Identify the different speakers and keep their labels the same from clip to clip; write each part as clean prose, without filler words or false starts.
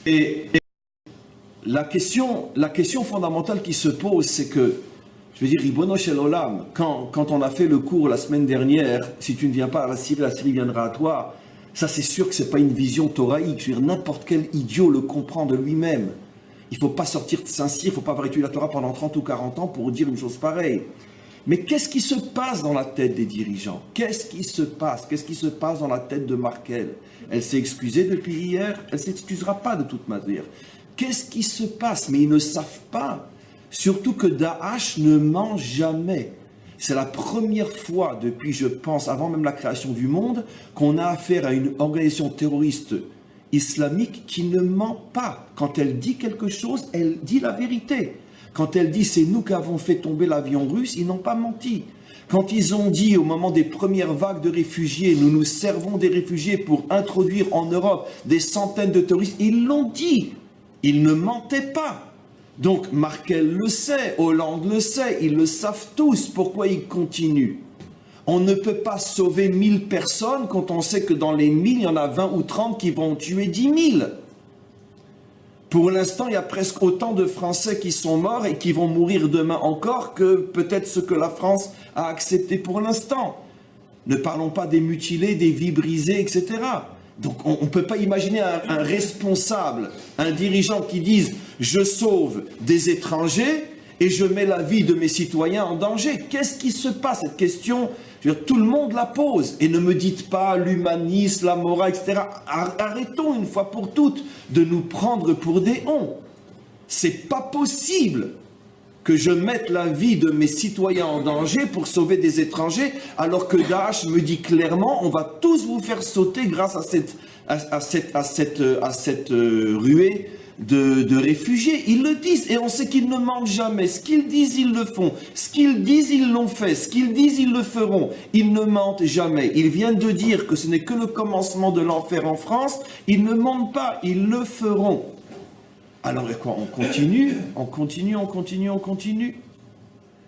Speaker 1: Et la question fondamentale qui se pose, c'est que, je veux dire, Ribono Shel Olam, quand on a fait le cours la semaine dernière, si tu ne viens pas à la Syrie viendra à toi, ça c'est sûr que ce n'est pas une vision thoraïque. Je veux dire, n'importe quel idiot le comprend de lui-même. Il ne faut pas sortir de Saint-Cyr, il ne faut pas avoir étudié la Torah pendant 30 ou 40 ans pour dire une chose pareille. Mais qu'est-ce qui se passe dans la tête des dirigeants? Qu'est-ce qui se passe? Qu'est-ce qui se passe dans la tête de Merkel? Elle s'est excusée depuis hier, elle ne s'excusera pas de toute manière. Qu'est-ce qui se passe? Mais ils ne savent pas. Surtout que Daesh ne ment jamais. C'est la première fois depuis, je pense, avant même la création du monde, qu'on a affaire à une organisation terroriste islamique qui ne ment pas. Quand elle dit quelque chose, elle dit la vérité. Quand elle dit « c'est nous qui avons fait tomber l'avion russe », ils n'ont pas menti. Quand ils ont dit au moment des premières vagues de réfugiés « nous nous servons des réfugiés pour introduire en Europe des centaines de terroristes », ils l'ont dit. Ils ne mentaient pas. Donc Merkel le sait, Hollande le sait, ils le savent tous. Pourquoi ils continuent? On ne peut pas sauver 1000 personnes quand on sait que dans les 1000, il y en a 20 ou 30 qui vont tuer 10 000. Pour l'instant, il y a presque autant de Français qui sont morts et qui vont mourir demain encore que peut-être ce que la France a accepté pour l'instant. Ne parlons pas des mutilés, des vies brisées, etc. Donc on ne peut pas imaginer un responsable, un dirigeant qui dise « je sauve des étrangers et je mets la vie de mes citoyens en danger ». Qu'est-ce qui se passe? Cette question, je veux dire, tout le monde la pose. Et ne me dites pas l'humanisme, la morale, etc. Arrêtons une fois pour toutes de nous prendre pour des hons. C'est pas possible que je mette la vie de mes citoyens en danger pour sauver des étrangers, alors que Daesh me dit clairement, on va tous vous faire sauter grâce à cette ruée de réfugiés. Ils le disent, et on sait qu'ils ne mentent jamais. Ce qu'ils disent, ils le font. Ce qu'ils disent, ils l'ont fait. Ce qu'ils disent, ils le feront. Ils ne mentent jamais. Ils viennent de dire que ce n'est que le commencement de l'enfer en France. Ils ne mentent pas, ils le feront. Alors quoi, on continue, on continue, on continue, on continue.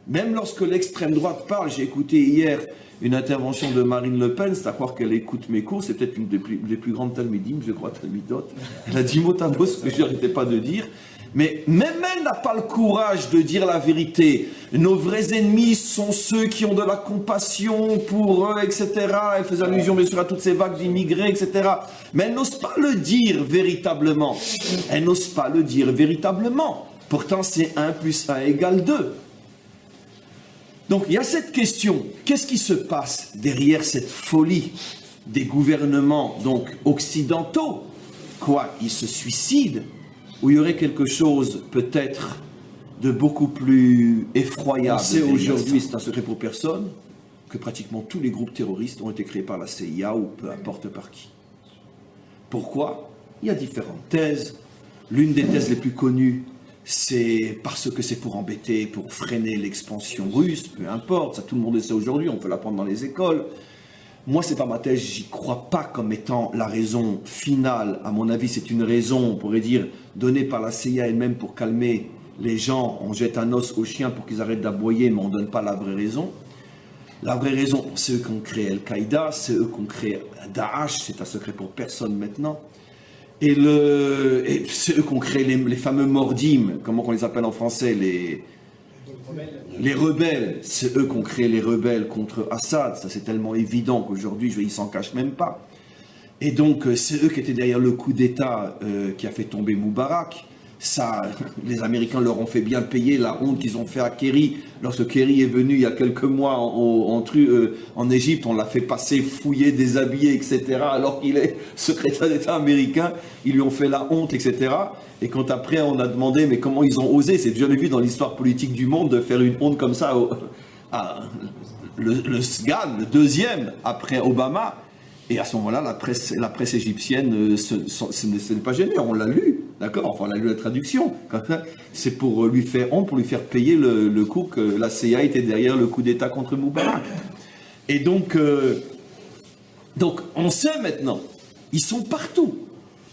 Speaker 1: Même lorsque l'extrême droite parle, j'ai écouté hier une intervention de Marine Le Pen, c'est à croire qu'elle écoute mes cours, c'est peut-être une des plus grandes talmidim, je crois, talmidotes. Elle a dit mot à mot ce que je n'arrêtais pas de dire. Mais même elle n'a pas le courage de dire la vérité. Nos vrais ennemis sont ceux qui ont de la compassion pour eux, etc. Elle faisait allusion bien sûr à toutes ces vagues d'immigrés, etc. Mais elle n'ose pas le dire véritablement. Elle n'ose pas le dire véritablement. Pourtant, c'est 1 + 1 = 2. Donc, il y a cette question. Qu'est-ce qui se passe derrière cette folie des gouvernements donc occidentaux? Quoi, ils se suicident? Ou il y aurait quelque chose peut-être de beaucoup plus effroyable? On sait aujourd'hui, c'est un secret pour personne, que pratiquement tous les groupes terroristes ont été créés par la CIA ou peu importe par qui. Pourquoi? Il y a différentes thèses. L'une des thèses les plus connues, c'est parce que c'est pour embêter, pour freiner l'expansion russe, peu importe, ça tout le monde le sait aujourd'hui, on peut l'apprendre dans les écoles. Moi, c'est pas ma thèse, j'y crois pas comme étant la raison finale. À mon avis, c'est une raison, on pourrait dire, donnée par la CIA elle-même pour calmer les gens. On jette un os aux chiens pour qu'ils arrêtent d'aboyer, mais on ne donne pas la vraie raison. La vraie raison, c'est eux qui ont créé Al-Qaïda, c'est eux qui ont créé Daesh, c'est un secret pour personne maintenant. Et c'est eux qui ont créé les fameux mordim, comment on les appelle en français, les rebelles, c'est eux qui ont créé les rebelles contre Assad. Ça c'est tellement évident qu'aujourd'hui, ils s'en cachent même pas. Et donc, c'est eux qui étaient derrière le coup d'État qui a fait tomber Moubarak. Ça, les Américains leur ont fait bien payer la honte qu'ils ont fait à Kerry. Lorsque Kerry est venu il y a quelques mois en Égypte, on l'a fait passer fouillé, déshabillé, etc. Alors qu'il est secrétaire d'État américain, ils lui ont fait la honte, etc. Et quand après on a demandé, mais comment ils ont osé, c'est jamais vu dans l'histoire politique du monde de faire une honte comme ça le Sgan, le deuxième après Obama. Et à ce moment-là, la presse égyptienne, ce n'est pas gêné, on l'a lu, d'accord? Enfin, on a lu la traduction. C'est pour lui faire honte, pour lui faire payer le coup que la CIA était derrière le coup d'État contre Moubarak. Et donc on sait maintenant, ils sont partout.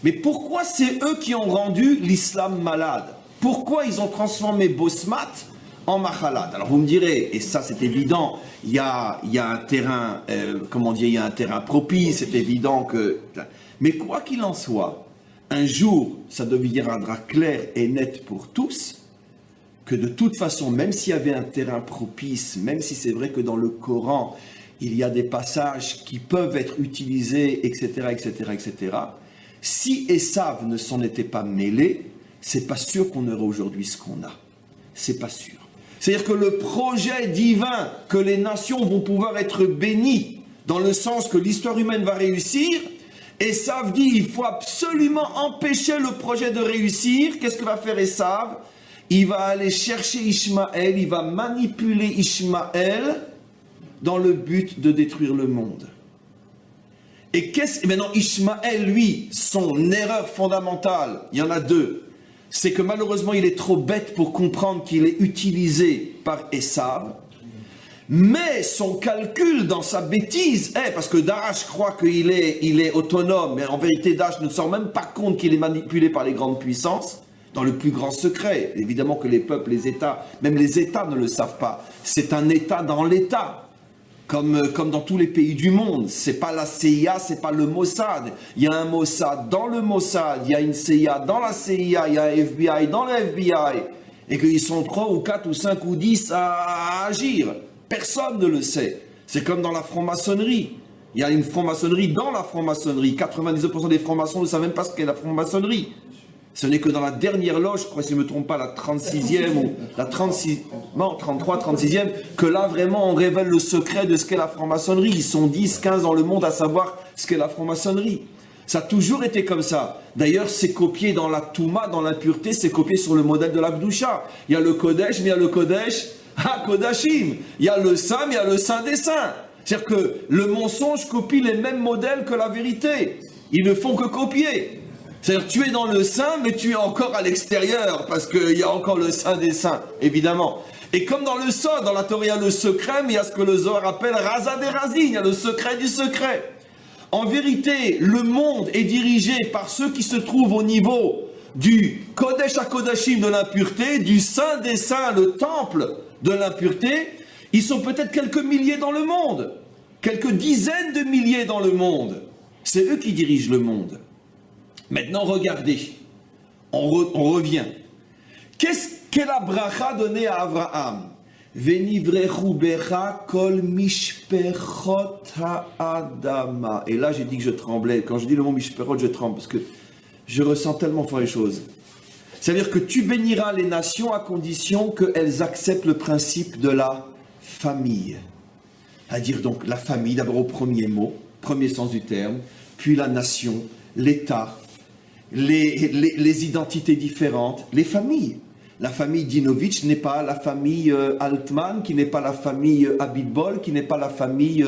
Speaker 1: Mais pourquoi c'est eux qui ont rendu l'islam malade? Pourquoi ils ont transformé Bosmat en Mahalad? Alors vous me direz, et ça c'est évident, il y a un terrain, il y a un terrain propice, c'est évident que... Mais quoi qu'il en soit, un jour, ça deviendra clair et net pour tous, que de toute façon, même s'il y avait un terrain propice, même si c'est vrai que dans le Coran, il y a des passages qui peuvent être utilisés, etc., etc., etc., si Esav ne s'en était pas mêlé, c'est pas sûr qu'on aurait aujourd'hui ce qu'on a. C'est pas sûr. C'est-à-dire que le projet divin, que les nations vont pouvoir être bénies, dans le sens que l'histoire humaine va réussir, Esav dit il faut absolument empêcher le projet de réussir. Qu'est-ce que va faire Esav? Il va aller chercher Ishmaël, il va manipuler Ishmaël dans le but de détruire le monde. Et maintenant Ishmaël, lui, son erreur fondamentale, il y en a deux. C'est que malheureusement, il est trop bête pour comprendre qu'il est utilisé par Esav. Mais son calcul dans sa bêtise est, parce que Daesh croit qu'il est autonome, mais en vérité Daesh ne se rend même pas compte qu'il est manipulé par les grandes puissances, dans le plus grand secret. Évidemment que les peuples, les États, même les États ne le savent pas. C'est un État dans l'État. comme dans tous les pays du monde. C'est pas la CIA, c'est pas le Mossad. Il y a un Mossad dans le Mossad, il y a une CIA dans la CIA, il y a un FBI dans le FBI. Et qu'ils sont 3 ou 4 ou 5 ou 10 à agir. Personne ne le sait. C'est comme dans la franc-maçonnerie. Il y a une franc-maçonnerie dans la franc-maçonnerie. 99% des francs-maçons ne savent même pas ce qu'est la franc-maçonnerie. Ce n'est que dans la dernière loge, je crois, si je ne me trompe pas, la 36e ou la 36, non, 33, 36e, que là, vraiment, on révèle le secret de ce qu'est la franc-maçonnerie. Ils sont 10, 15 dans le monde à savoir ce qu'est la franc-maçonnerie. Ça a toujours été comme ça. D'ailleurs, c'est copié dans la Touma, dans l'impureté, c'est copié sur le modèle de l'Abdoucha. Il y a le Kodesh, mais il y a le Kodesh HaKodashim. Il y a le Saint, mais il y a le Saint des Saints. C'est-à-dire que le mensonge copie les mêmes modèles que la vérité. Ils ne font que copier. C'est-à-dire que tu es dans le Saint, mais tu es encore à l'extérieur, parce qu'il y a encore le Saint des Saints, évidemment. Et comme dans le Sod, dans la Torah, il y a le secret, mais il y a ce que le Zohar appelle Raza des Razin, il y a le secret du secret. En vérité, le monde est dirigé par ceux qui se trouvent au niveau du Kodesh HaKodashim de l'impureté, du Saint des Saints, le temple de l'impureté. Ils sont peut-être quelques milliers dans le monde, quelques dizaines de milliers dans le monde. C'est eux qui dirigent le monde. Maintenant, regardez, on revient. Qu'est-ce que la bracha donnée à Abraham? Venivrechu becha kol mishpechot ha'adama. Et là, j'ai dit que je tremblais. Quand je dis le mot mishpechot, je tremble parce que je ressens tellement fort les choses. C'est-à-dire que tu béniras les nations à condition qu'elles acceptent le principe de la famille. C'est-à-dire donc la famille, d'abord au premier mot, premier sens du terme, puis la nation, l'État, les identités différentes, les familles. La famille Dinovitch n'est pas la famille Altman, qui n'est pas la famille Abitbol, qui n'est pas la famille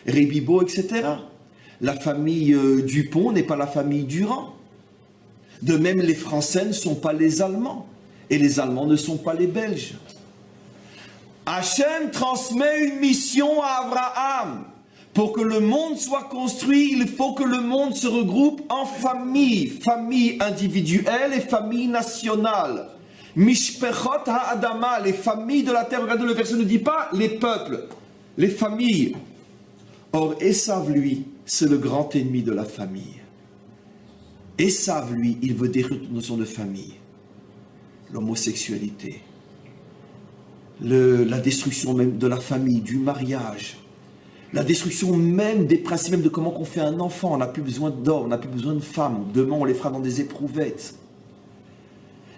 Speaker 1: Rebibo, etc. La famille Dupont n'est pas la famille Durand. De même, les Français ne sont pas les Allemands. Et les Allemands ne sont pas les Belges. Hachem transmet une mission à Abraham. Pour que le monde soit construit, il faut que le monde se regroupe en familles. Familles individuelles et familles nationales. Mishpechot ha'adama, les familles de la terre. Regardez, le verset ne dit pas les peuples, les familles. Or, Esav, lui, c'est le grand ennemi de la famille. Esav, lui, il veut détruire toute notion de famille. L'homosexualité. La destruction même de la famille, du mariage. La destruction même des principes même de comment on fait un enfant. On n'a plus besoin d'hommes, on n'a plus besoin de femmes. Demain, on les fera dans des éprouvettes.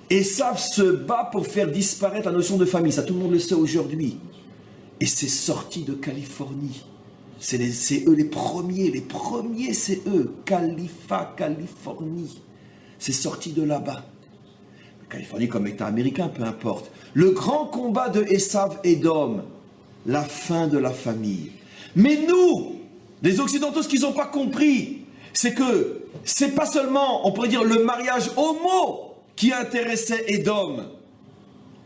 Speaker 1: Esav se bat pour faire disparaître la notion de famille. Ça, tout le monde le sait aujourd'hui. Et c'est sorti de Californie. C'est eux les premiers, c'est eux. Californie. C'est sorti de là-bas. Californie comme État américain, peu importe. Le grand combat de Esav et d'Édom, la fin de la famille. Mais nous, les Occidentaux, ce qu'ils n'ont pas compris, c'est que c'est pas seulement, on pourrait dire, le mariage homo qui intéressait Édom.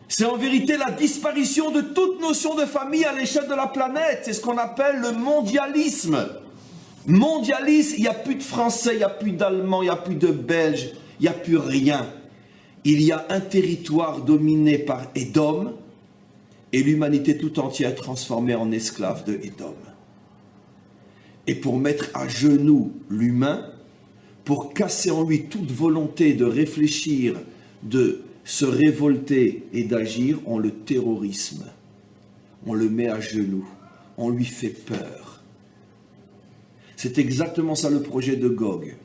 Speaker 1: C'est en vérité la disparition de toute notion de famille à l'échelle de la planète. C'est ce qu'on appelle le mondialisme. Mondialisme, il n'y a plus de Français, il n'y a plus d'Allemands, il n'y a plus de Belges, il n'y a plus rien. Il y a un territoire dominé par Édom et l'humanité tout entière transformée en esclave de Édom. Et pour mettre à genoux l'humain, pour casser en lui toute volonté de réfléchir, de se révolter et d'agir, on le terrorisme. On le met à genoux. On lui fait peur. C'est exactement ça le projet de Gog.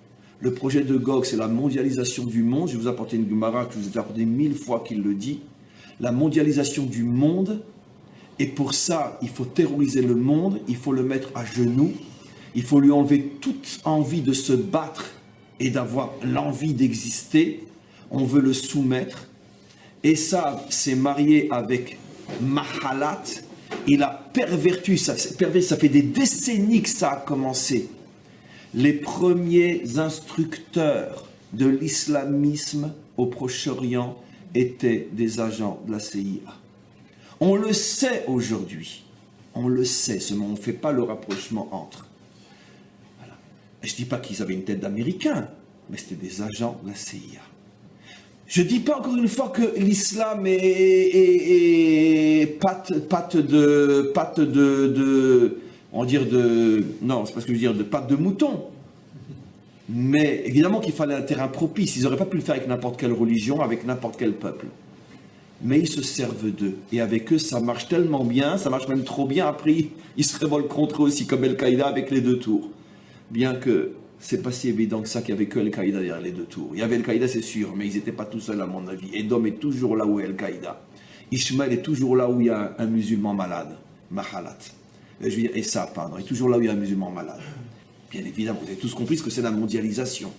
Speaker 1: Le projet de Gog, c'est la mondialisation du monde. Je vais vous apporter une Gemara que je vous ai apporté 1000 fois qu'il le dit. La mondialisation du monde. Et pour ça, il faut terroriser le monde. Il faut le mettre à genoux. Il faut lui enlever toute envie de se battre et d'avoir l'envie d'exister. On veut le soumettre. Esav s'est marié avec Mahalat. Il a perverti, ça fait des décennies que ça a commencé. Les premiers instructeurs de l'islamisme au Proche-Orient étaient des agents de la CIA. On le sait aujourd'hui. On le sait, seulement on ne fait pas le rapprochement entre. Voilà. Je ne dis pas qu'ils avaient une tête d'Américains, mais c'était des agents de la CIA. Je ne dis pas encore une fois que l'islam est patte on va dire non, c'est pas ce que je veux dire, de pâte de mouton. Mais évidemment qu'il fallait un terrain propice. Ils n'auraient pas pu le faire avec n'importe quelle religion, avec n'importe quel peuple. Mais ils se servent d'eux. Et avec eux, ça marche tellement bien, ça marche même trop bien. Après, ils se révoltent contre eux aussi, comme Al-Qaïda avec les deux tours. Bien que c'est pas si évident que ça qu'il y avait que Al-Qaïda derrière les deux tours. Il y avait Al-Qaïda, c'est sûr, mais ils n'étaient pas tout seuls à mon avis. Edom est toujours là où est Al-Qaïda. Ishmael est toujours là où il y a un musulman malade. Mahalat. Je veux dire, Essa, pardon, est toujours là où il y a un musulman malade. Bien évidemment, vous avez tous compris ce que c'est la mondialisation.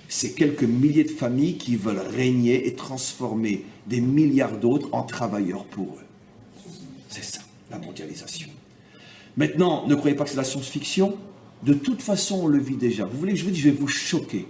Speaker 1: C'est quelques milliers de familles qui veulent régner et transformer des milliards d'autres en travailleurs pour eux. C'est ça, la mondialisation. Maintenant, ne croyez pas que c'est la science-fiction. De toute façon, on le vit déjà. Vous voulez que je vous dise, je vais vous choquer.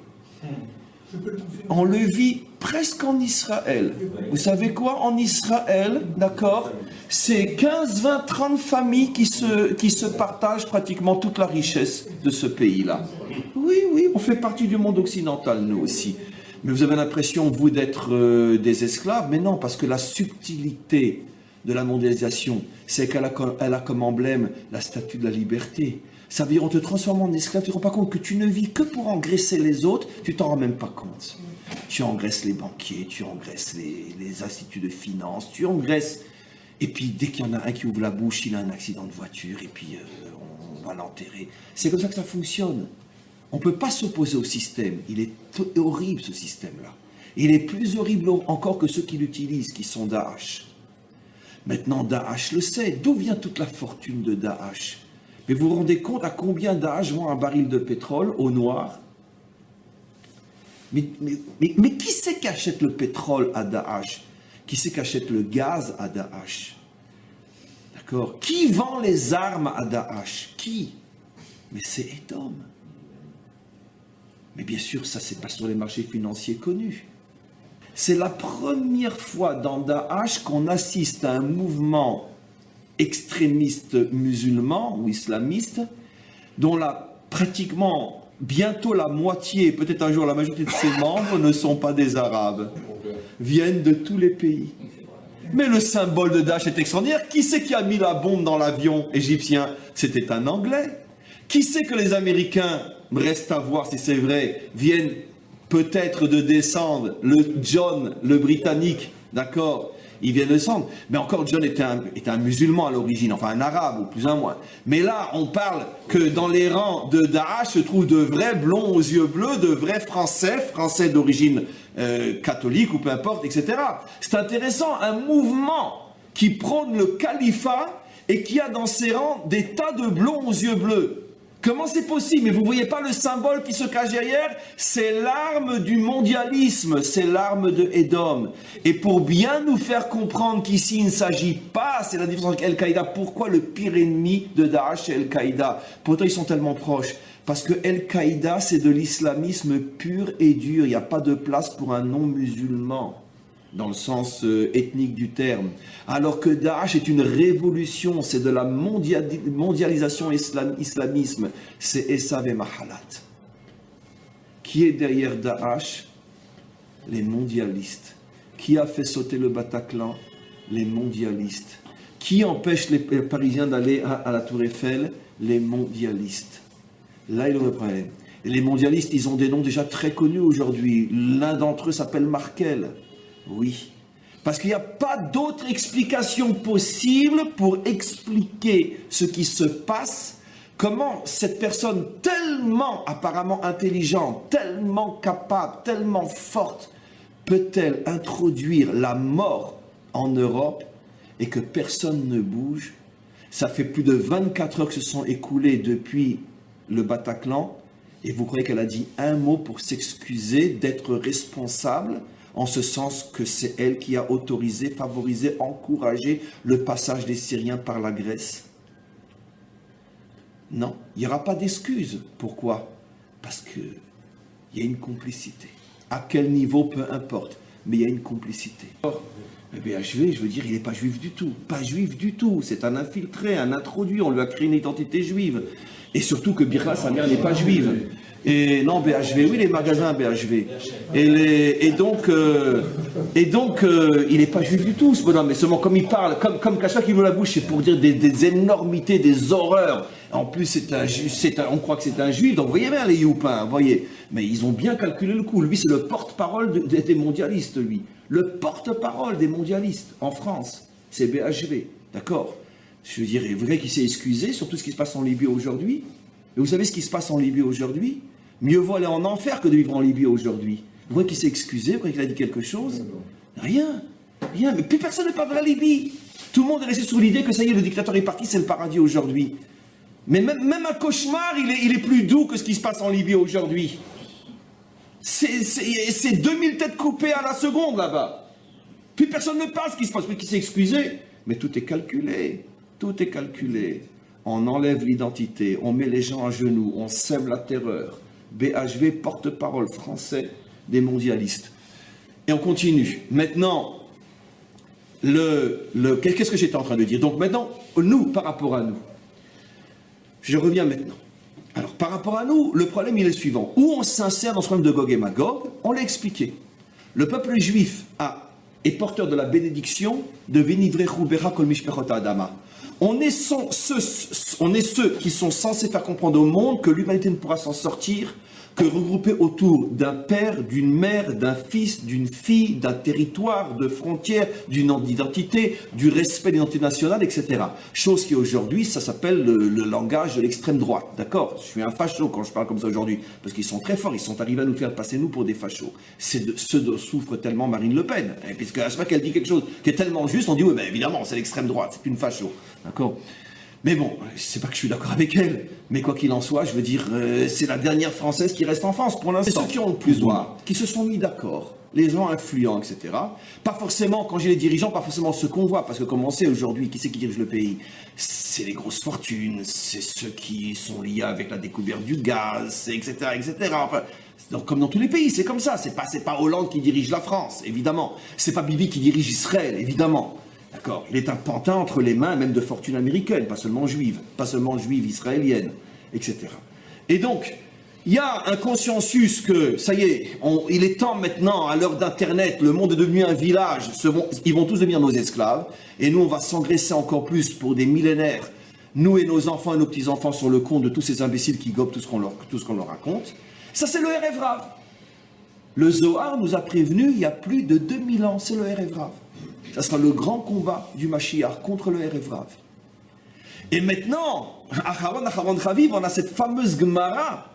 Speaker 1: On le vit presque en Israël. Vous savez quoi? En Israël, d'accord, c'est 15, 20, 30 familles qui se partagent pratiquement toute la richesse de ce pays-là. Oui, oui, on fait partie du monde occidental, nous aussi. Mais vous avez l'impression, vous, d'être des esclaves. Mais non, parce que la subtilité de la mondialisation, c'est qu'elle a comme emblème la statue de la liberté. Ça veut dire, on te transforme en esclave, tu ne te rends pas compte que tu ne vis que pour engraisser les autres, tu t'en rends même pas compte. Tu engraisses les banquiers, tu engraisses les instituts de finance, tu engraisses... Et puis, dès qu'il y en a un qui ouvre la bouche, il a un accident de voiture, et puis on va l'enterrer. C'est comme ça que ça fonctionne. On ne peut pas s'opposer au système. Il est horrible, ce système-là. Il est plus horrible encore que ceux qui l'utilisent, qui sont Daesh. Maintenant, Daesh le sait. D'où vient toute la fortune de Daesh? Mais vous vous rendez compte à combien Daesh vend un baril de pétrole au noir? Mais qui c'est qui achète le pétrole à Daesh? Qui c'est qui achète le gaz à Daesh? D'accord? Qui vend les armes à Daesh? Qui? Mais c'est Edom. Mais bien sûr, ça, c'est pas sur les marchés financiers connus. C'est la première fois dans Daesh qu'on assiste à un mouvement extrémiste musulman ou islamiste, dont pratiquement bientôt la moitié, peut-être un jour la majorité de ses membres ne sont pas des Arabes, viennent de tous les pays. Mais le symbole de Daesh est extraordinaire. Qui c'est qui a mis la bombe dans l'avion égyptien? C'était un Anglais. Qui sait que les Américains, reste à voir si c'est vrai, viennent peut-être de descendre, le John, le Britannique, d'accord, il vient de descendre. Mais encore, John était un musulman à l'origine, enfin un arabe, ou plus ou moins. Mais là, on parle que dans les rangs de Daesh se trouvent de vrais blonds aux yeux bleus, de vrais Français d'origine catholique ou peu importe, etc. C'est intéressant, un mouvement qui prône le califat et qui a dans ses rangs des tas de blonds aux yeux bleus. Comment c'est possible? Mais vous ne voyez pas le symbole qui se cache derrière? C'est l'arme du mondialisme, c'est l'arme de Edom. Et pour bien nous faire comprendre qu'ici il ne s'agit pas, c'est la différence avec Al-Qaïda. Pourquoi le pire ennemi de Daesh c'est Al-Qaïda? Pourtant ils sont tellement proches. Parce que Al-Qaïda c'est de l'islamisme pur et dur. Il n'y a pas de place pour un non-musulman, dans le sens ethnique du terme. Alors que Daesh est une révolution, c'est de la mondialisation islamisme, c'est Esav et Mahalat. Qui est derrière Daesh? Les mondialistes. Qui a fait sauter le Bataclan? Les mondialistes. Qui empêche les Parisiens d'aller à la Tour Eiffel? Les mondialistes. Là il y a le problème. Et les mondialistes, ils ont des noms déjà très connus aujourd'hui. L'un d'entre eux s'appelle Merkel. Oui, parce qu'il n'y a pas d'autre explication possible pour expliquer ce qui se passe, comment cette personne tellement apparemment intelligente, tellement capable, tellement forte, peut-elle introduire la mort en Europe et que personne ne bouge? Ça fait plus de 24 heures que se sont écoulées depuis le Bataclan, et vous croyez qu'elle a dit un mot pour s'excuser d'être responsable? En ce sens que c'est elle qui a autorisé, favorisé, encouragé le passage des Syriens par la Grèce. Non, il n'y aura pas d'excuse. Pourquoi? Parce qu'il y a une complicité. À quel niveau, peu importe, mais il y a une complicité. Le BHV, je veux dire, il n'est pas juif du tout. Pas juif du tout. C'est un infiltré, un introduit. On lui a créé une identité juive. Et surtout que Birla, sa mère, n'est pas juive. Et non, BHV, oui, les magasins BHV. Et donc, il n'est pas juif du tout, ce bonhomme. Mais seulement, comme il parle, comme qu'à chaque fois qu'il ouvre la bouche, c'est pour dire des énormités, des horreurs. En plus, on croit que c'est un juif, donc vous voyez bien les youpins, vous voyez. Mais ils ont bien calculé le coup. Lui, c'est le porte-parole des mondialistes, lui. Le porte-parole des mondialistes en France, c'est BHV, d'accord? Je veux dire, vous voyez qu'il s'est excusé sur tout ce qui se passe en Libye aujourd'hui. Et vous savez ce qui se passe en Libye aujourd'hui? Mieux vaut aller en enfer que de vivre en Libye aujourd'hui. Vous voyez qu'il s'est excusé, vous voyez qu'il a dit quelque chose? Rien. Mais plus personne ne parle de la Libye. Tout le monde est resté sur l'idée que ça y est, le dictateur est parti, c'est le paradis aujourd'hui. Mais même un cauchemar, il est plus doux que ce qui se passe en Libye aujourd'hui. C'est 2000 têtes coupées à la seconde là-bas. Plus personne ne parle de ce qui se passe, plus qu'il s'est excusé. Mais tout est calculé. Tout est calculé. On enlève l'identité, on met les gens à genoux, on sème la terreur. BHV, porte-parole français des mondialistes. Et on continue. Maintenant, qu'est-ce que j'étais en train de dire? Donc maintenant, nous, par rapport à nous, je reviens maintenant. Alors, par rapport à nous, le problème, il est le suivant. Où on s'insère dans ce problème de Gog et Magog? On l'a expliqué. Le peuple juif est porteur de la bénédiction de Venivrechu Bera Kol Mishpechot Adama. On est ceux qui sont censés faire comprendre au monde que l'humanité ne pourra s'en sortir que regroupée autour d'un père, d'une mère, d'un fils, d'une fille, d'un territoire, de frontières, d'une identité, du respect de l'identité nationale, etc. Chose qui aujourd'hui, ça s'appelle le langage de l'extrême droite. D'accord? Je suis un facho quand je parle comme ça aujourd'hui, parce qu'ils sont très forts, ils sont arrivés à nous faire passer nous pour des fachos. C'est ce dont souffre tellement Marine Le Pen. Et puisque à chaque fois qu'elle dit quelque chose qui est tellement juste, on dit oui, ben évidemment, c'est l'extrême droite, c'est une facho. D'accord? Mais bon, c'est pas que je suis d'accord avec elle, mais quoi qu'il en soit, je veux dire, c'est la dernière Française qui reste en France pour l'instant. Et ceux qui ont le plus droit, qui se sont mis d'accord, les gens influents, etc. Pas forcément, quand j'ai les dirigeants, pas forcément ceux qu'on voit, parce que comme on sait aujourd'hui, qui c'est qui dirige le pays? C'est les grosses fortunes, c'est ceux qui sont liés avec la découverte du gaz, etc., etc. Enfin, donc, comme dans tous les pays, c'est comme ça. C'est pas Hollande qui dirige la France, évidemment. C'est pas Bibi qui dirige Israël, évidemment. D'accord, il est un pantin entre les mains même de fortune américaine, pas seulement juive israélienne, etc. Et donc, il y a un consensus que, ça y est, il est temps maintenant, à l'heure d'Internet, le monde est devenu un village, ils vont tous devenir nos esclaves, et nous on va s'engraisser encore plus pour des millénaires, nous et nos enfants et nos petits-enfants sur le compte de tous ces imbéciles qui gobent tout ce qu'on leur raconte. Ça c'est le Erev Rav. Le Zohar nous a prévenus il y a plus de 2000 ans, c'est le Erev Rav. Ça sera le grand combat du Mashiach contre le Erev Rav. Et maintenant, Acharon Chaviv, on a cette fameuse Gemara,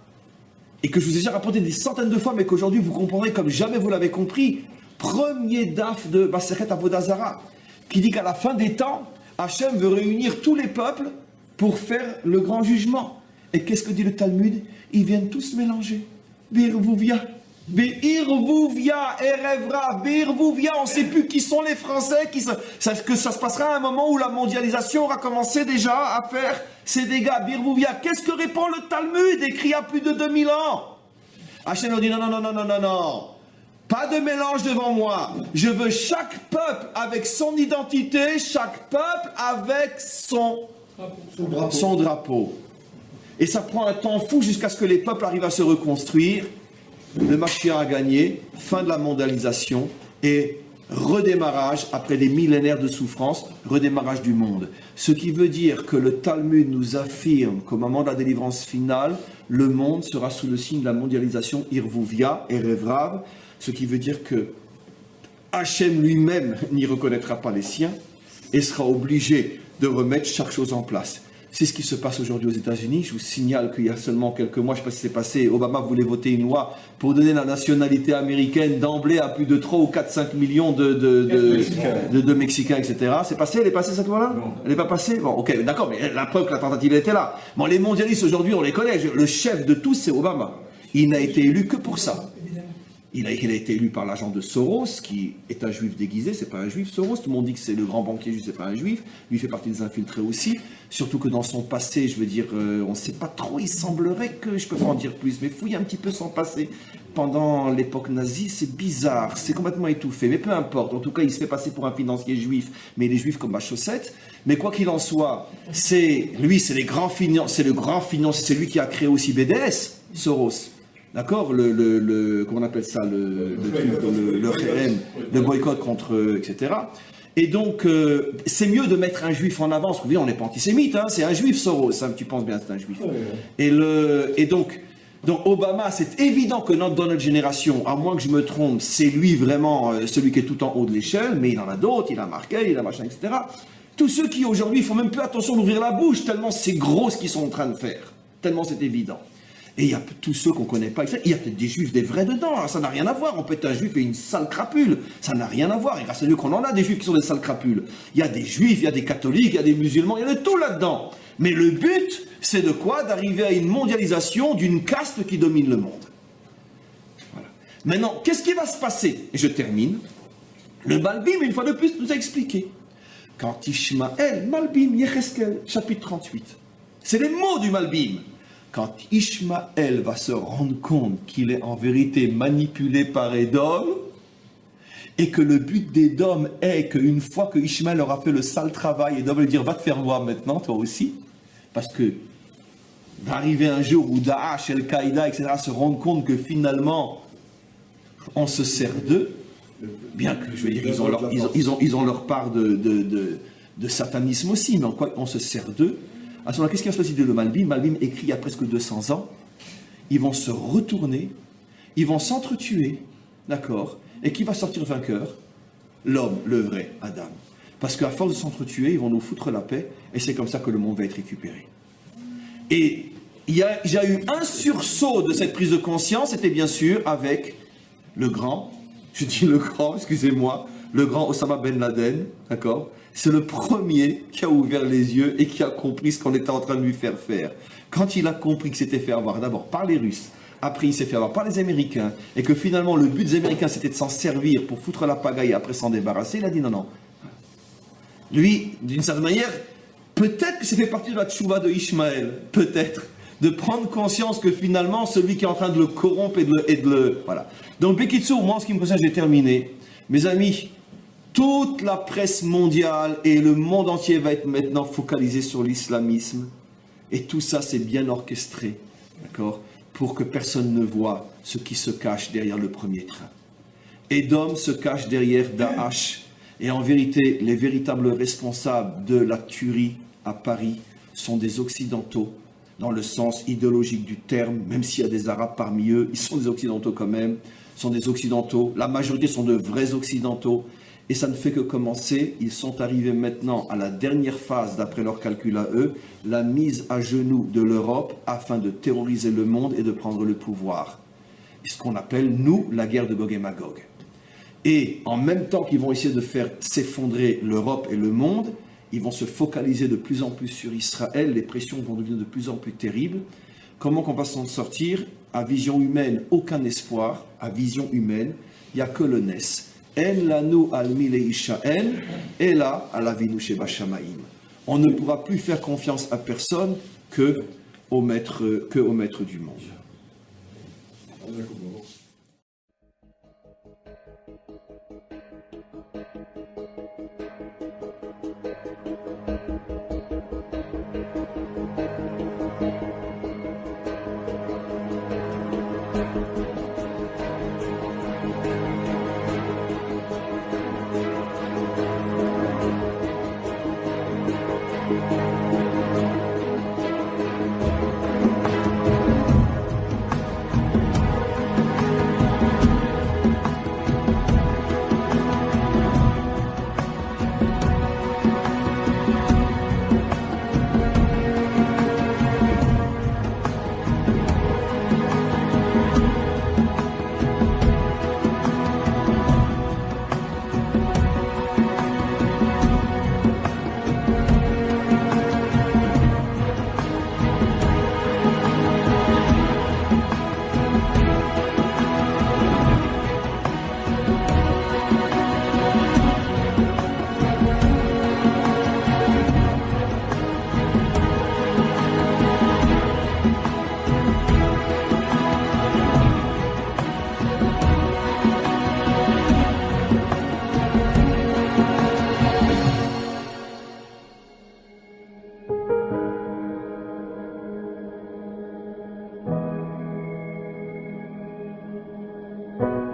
Speaker 1: et que je vous ai déjà rapporté des centaines de fois, mais qu'aujourd'hui vous comprendrez comme jamais vous l'avez compris. Premier daf de Masechet Avodah Zara, qui dit qu'à la fin des temps, Hachem veut réunir tous les peuples pour faire le grand jugement. Et qu'est-ce que dit le Talmud? Ils viennent tous mélanger. Birvouvia. Be'irvouvia, Erev Rav, Be'irvouvia, on ne sait plus qui sont les Français, que ça se passera à un moment où la mondialisation aura commencé déjà à faire ses dégâts. Be'irvouvia, qu'est-ce que répond le Talmud, écrit il y a plus de 2000 ans? Hachem nous dit non. Pas de mélange devant moi. Je veux chaque peuple avec son identité, chaque peuple avec son drapeau. Et ça prend un temps fou jusqu'à ce que les peuples arrivent à se reconstruire. Le Mashiach a gagné, fin de la mondialisation et redémarrage, après des millénaires de souffrance, redémarrage du monde. Ce qui veut dire que le Talmud nous affirme qu'au moment de la délivrance finale, le monde sera sous le signe de la mondialisation Irvouvia et Erev Rav, ce qui veut dire que Hachem lui-même n'y reconnaîtra pas les siens et sera obligé de remettre chaque chose en place. C'est ce qui se passe aujourd'hui aux États-Unis. Je vous signale qu'il y a seulement quelques mois, je ne sais pas si c'est passé, Obama voulait voter une loi pour donner la nationalité américaine d'emblée à plus de 3 ou 4, 5 millions de Mexicains, etc. C'est passé? Elle est passée cette loi-là? Elle n'est pas passée? Bon, ok, d'accord, mais la preuve que la tentative était là. Bon, les mondialistes aujourd'hui, on les connaît. Le chef de tous, c'est Obama. Il n'a été élu que pour ça. Il a été élu par l'agent de Soros, qui est un juif déguisé, c'est pas un juif, Soros. Tout le monde dit que c'est le grand banquier juif, c'est pas un juif. Lui fait partie des infiltrés aussi. Surtout que dans son passé, je veux dire, on ne sait pas trop, il semblerait que, je peux pas en dire plus, mais fouille un petit peu son passé. Pendant l'époque nazie, c'est bizarre, c'est complètement étouffé, mais peu importe. En tout cas, il se fait passer pour un financier juif, mais il est juif comme ma chaussette. Mais quoi qu'il en soit, c'est le grand financier, c'est lui qui a créé aussi BDS, Soros. d'accord, comment on appelle ça, le kherem, le boycott contre, etc. Et donc, c'est mieux de mettre un juif en avance. On n'est pas antisémite, hein, c'est un juif Soros, hein, tu penses bien, c'est un juif. Et donc Obama, c'est évident que dans notre génération, à moins que je me trompe, c'est lui vraiment celui qui est tout en haut de l'échelle, mais il en a d'autres, il a Markey, il a machin, etc. Tous ceux qui aujourd'hui font même plus attention d'ouvrir la bouche, tellement c'est gros ce qu'ils sont en train de faire, tellement c'est évident. Et il y a tous ceux qu'on ne connaît pas, etc. Il y a peut-être des juifs, des vrais dedans, alors ça n'a rien à voir. On peut être un juif et une sale crapule, ça n'a rien à voir. Et grâce à Dieu qu'on en a des juifs qui sont des sales crapules. Il y a des juifs, il y a des catholiques, il y a des musulmans, il y a de tout là-dedans. Mais le but, c'est de quoi? D'arriver à une mondialisation d'une caste qui domine le monde. Voilà. Maintenant, qu'est-ce qui va se passer? Et je termine. Le Malbim, une fois de plus, nous a expliqué. Quand Ishmaël, Malbim, Yecheskel, chapitre 38. C'est les mots du Malbim. Quand Ishmaël va se rendre compte qu'il est en vérité manipulé par Édom, et que le but d'Édom est qu'une fois que Ishmaël aura fait le sale travail, Édom va lui dire, va te faire voir maintenant, toi aussi, parce que va arriver un jour où Daesh, Al-Qaïda, etc. se rendent compte que finalement, on se sert d'eux, bien que, je veux dire, ils ont leur part de satanisme aussi, mais en quoi on se sert d'eux. À ce moment-là, qu'est-ce qui va se passer de le Malbim? Malbim écrit il y a presque 200 ans. Ils vont se retourner, ils vont s'entretuer, d'accord? Et qui va sortir vainqueur? L'homme, le vrai, Adam. Parce qu'à force de s'entretuer, ils vont nous foutre la paix, et c'est comme ça que le monde va être récupéré. Et il y a eu un sursaut de cette prise de conscience, c'était bien sûr avec le grand, je dis le grand, excusez-moi, le grand Osama Ben Laden, d'accord? C'est le premier qui a ouvert les yeux et qui a compris ce qu'on était en train de lui faire faire. Quand il a compris qu'il s'était fait avoir d'abord par les Russes, après il s'est fait avoir par les Américains, et que finalement le but des Américains c'était de s'en servir pour foutre la pagaille et après s'en débarrasser, il a dit non, non. Lui, d'une certaine manière, peut-être que ça fait partie de la tchouva de Ishmaël, peut-être, de prendre conscience que finalement celui qui est en train de le corrompre et de le... Voilà. Donc Bekitsour, moi en ce qui me concerne, j'ai terminé. Mes amis, toute la presse mondiale et le monde entier va être maintenant focalisé sur l'islamisme. Et tout ça, c'est bien orchestré, d'accord, pour que personne ne voit ce qui se cache derrière le premier train. Édom se cache derrière Daesh. Et en vérité, les véritables responsables de la tuerie à Paris sont des Occidentaux, dans le sens idéologique du terme, même s'il y a des Arabes parmi eux, ils sont des Occidentaux quand même, sont des Occidentaux, la majorité sont de vrais Occidentaux. Et ça ne fait que commencer, ils sont arrivés maintenant à la dernière phase, d'après leurs calculs à eux, la mise à genoux de l'Europe afin de terroriser le monde et de prendre le pouvoir. Et ce qu'on appelle, nous, la guerre de Gog et Magog. Et en même temps qu'ils vont essayer de faire s'effondrer l'Europe et le monde, ils vont se focaliser de plus en plus sur Israël, les pressions vont devenir de plus en plus terribles. Comment qu'on va s'en sortir? À vision humaine, aucun espoir. À vision humaine, il n'y a que le Nes. En lanu al mileishaen, et là, à la vinu sheba shamaim. On ne pourra plus faire confiance à personne que au maître du monde.
Speaker 2: Thank